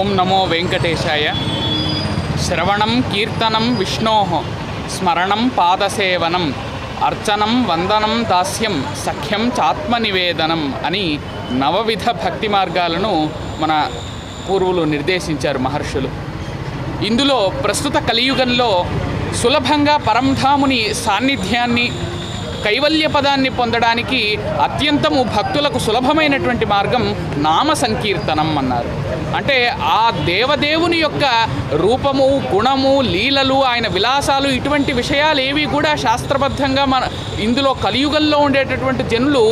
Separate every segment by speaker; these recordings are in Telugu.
Speaker 1: ఓం నమో వెంకటేశాయ. శ్రవణం కీర్తనం విష్ణోః స్మరణం పాదసేవనం అర్చనం వందనం దాస్యం సఖ్యం చాత్మనివేదనం అని నవవిధ భక్తి మార్గాలను మన పూర్వులు నిర్దేశించారు మహర్షులు. ఇందులో ప్రస్తుత కలియుగంలో సులభంగా పరంధాముని సాన్నిధ్యాన్ని కైవల్య పదాన్ని పొందడానికి అత్యంతము భక్తులకు సులభమైనటువంటి మార్గం నామ సంకీర్తనం అన్నారు. అంటే ఆ దేవదేవుని యొక్క రూపము, గుణము, లీలలు, ఆయన విలాసాలు, ఇటువంటి విషయాలు ఏవి కూడా శాస్త్రబద్ధంగా ఇందులో కలియుగంలో ఉండేటటువంటి జనులు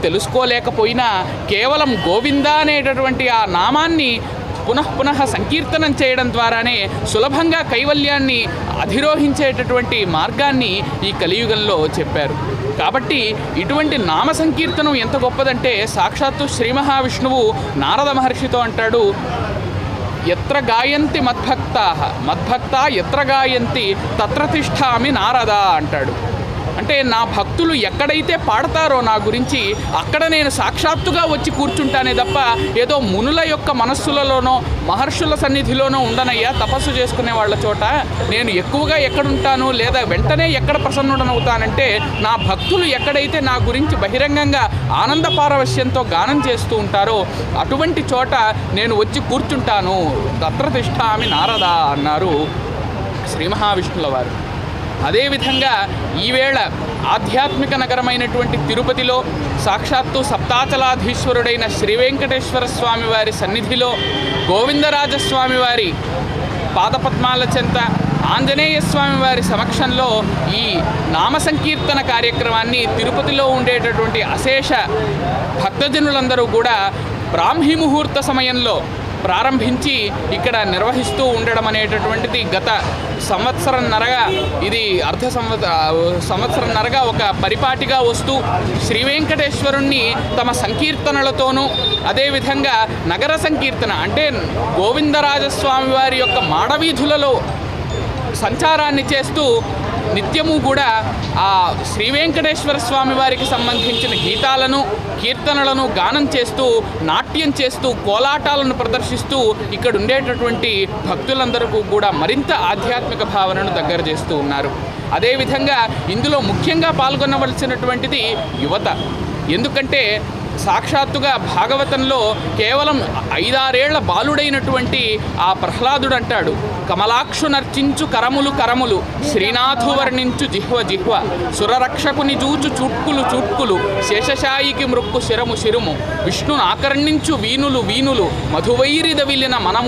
Speaker 1: తెలుసుకోలేకపోయినా కేవలం గోవింద అనేటటువంటి ఆ నామాన్ని పునః సంకీర్తనం చేయడం ద్వారానే సులభంగా కైవల్యాన్ని అధిరోహించేటటువంటి మార్గాన్ని ఈ కలియుగంలో చెప్పారు. కాబట్టి ఇటువంటి నామ సంకీర్తనం ఎంత గొప్పదంటే సాక్షాత్తు శ్రీ మహావిష్ణువు నారద మహర్షితో అంటాడు, ఎత్ర గాయంతి మద్భక్త ఎత్ర గాయంతి తత్ర తిష్ఠామి నారద అంటాడు. అంటే నా భక్తులు ఎక్కడైతే పాడతారో నా గురించి అక్కడ నేను సాక్షాత్తుగా వచ్చి కూర్చుంటానే తప్ప ఏదో మునుల యొక్క మనస్సులలోనో మహర్షుల సన్నిధిలోనో ఉండనయ్యా. తపస్సు చేసుకునే వాళ్ళ చోట నేను ఎక్కువగా ఎక్కడుంటాను లేదా వెంటనే ఎక్కడ ప్రసన్నుడనవుతానంటే నా భక్తులు ఎక్కడైతే నా గురించి బహిరంగంగా ఆనంద పారవశ్యంతో గానం చేస్తూ ఉంటారో అటువంటి చోట నేను వచ్చి కూర్చుంటాను. తత్ర తిష్ఠామి నారద అన్నారు శ్రీ మహావిష్ణుల వారు. అదేవిధంగా ఈవేళ ఆధ్యాత్మిక నగరమైనటువంటి తిరుపతిలో సాక్షాత్తు సప్తాచలాధీశ్వరుడైన శ్రీ వెంకటేశ్వర స్వామి వారి సన్నిధిలో గోవిందరాజస్వామి వారి పాదపద్మాల చెంత ఆంజనేయ స్వామి వారి సమక్షంలో ఈ నామ సంకీర్తన కార్యక్రమాన్ని తిరుపతిలో ఉండేటటువంటి అశేష భక్తజనులందరూ కూడా బ్రాహ్మీ ముహూర్త సమయంలో ప్రారంభించి ఇక్కడ నిర్వహిస్తూ ఉండడం అనేటటువంటిది గత సంవత్సరంన్నరగా ఇది సంవత్సరంన్నరగా ఒక పరిపాటిగా వస్తూ శ్రీ వెంకటేశ్వరుణ్ణి తమ సంకీర్తనలతోనూ అదేవిధంగా నగర సంకీర్తన అంటే గోవిందరాజస్వామి వారి యొక్క మాడవీధులలో సంచారాన్ని చేస్తూ నిత్యము కూడా ఆ శ్రీ వెంకటేశ్వర స్వామి వారికి సంబంధించిన గీతాలను, కీర్తనలను గానం చేస్తూ, నాట్యం చేస్తూ, కోలాటాలను ప్రదర్శిస్తూ ఇక్కడ ఉండేటటువంటి భక్తులందరికీ కూడా మరింత ఆధ్యాత్మిక భావనను దగ్గర చేస్తూ ఉన్నారు. అదేవిధంగా ఇందులో ముఖ్యంగా పాల్గొనవలసినటువంటిది యువత. ఎందుకంటే సాక్షాత్తుగా భాగవతంలో కేవలం 5-6 ఏళ్ల బాలుడైనటువంటి ఆ ప్రహ్లాదుడు అంటాడు, కమలాక్షు నర్చించు కరములు కరములు శ్రీనాథు వర్ణించు జిహ్వ జిహ్వ సురరక్షకుని జూచు చుట్కులు శేషశాయికి మృక్కు శిరము శిరుము విష్ణును ఆకర్ణించు వీనులు వీనులు మధువైరిద విలిన మనము